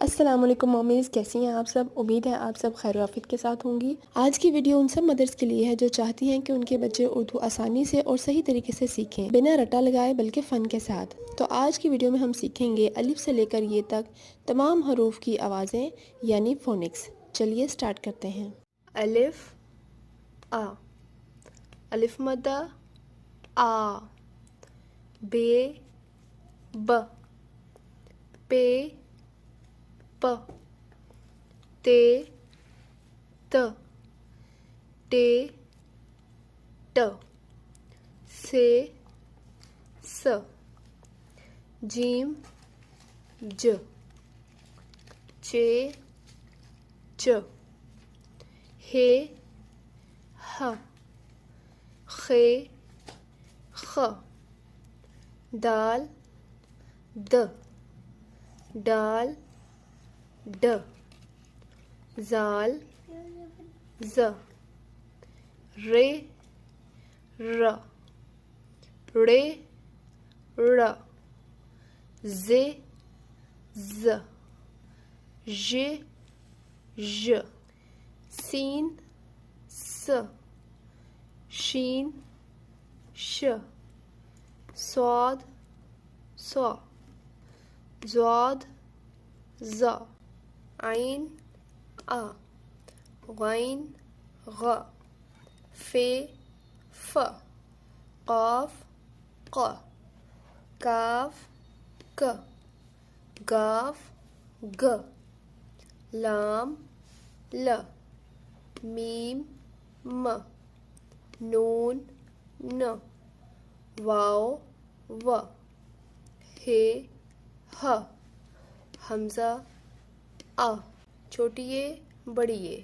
अस्सलाम वालेकुम मम्मीज़, कैसी हैं आप सब। उम्मीद है आप सब खैर आफियत के साथ होंगी। आज की वीडियो उन सब मदर्स के लिए है जो चाहती हैं कि उनके बच्चे उर्दू आसानी से और सही तरीके से सीखें, बिना रटा लगाए बल्कि फ़न के साथ। तो आज की वीडियो में हम सीखेंगे अलिफ से लेकर ये तक तमाम हरूफ की आवाज़ें यानी फोनिक्स। चलिए स्टार्ट करते हैं। अलिफ आ, अलिफ मद्दा आ, बे ब, पे प, ते त, टे ट, से स, जीम ज, चे च, हे ह, खे ख, दाल द, डाल ड, जाल ज, रे र, रे र, जे ज, जे ज, सीन स, शीन श, स्वाद स्वा, ज़ाद ज़ा, आइन आ, गैन ग, फे फ, क़ाफ क़, काफ क, गाफ ग, लाम ल, मीम म, नून न, वाओ व, हे ह, हमज़ा आ, छोटी ये बड़ी ये,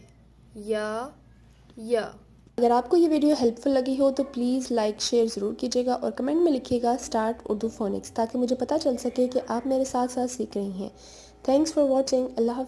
या। अगर आपको ये वीडियो हेल्पफुल लगी हो तो प्लीज़ लाइक शेयर ज़रूर कीजिएगा और कमेंट में लिखिएगा स्टार्ट उर्दू फोनिक्स, ताकि मुझे पता चल सके कि आप मेरे साथ साथ सीख रही हैं। Thanks for watching. अल्लाह।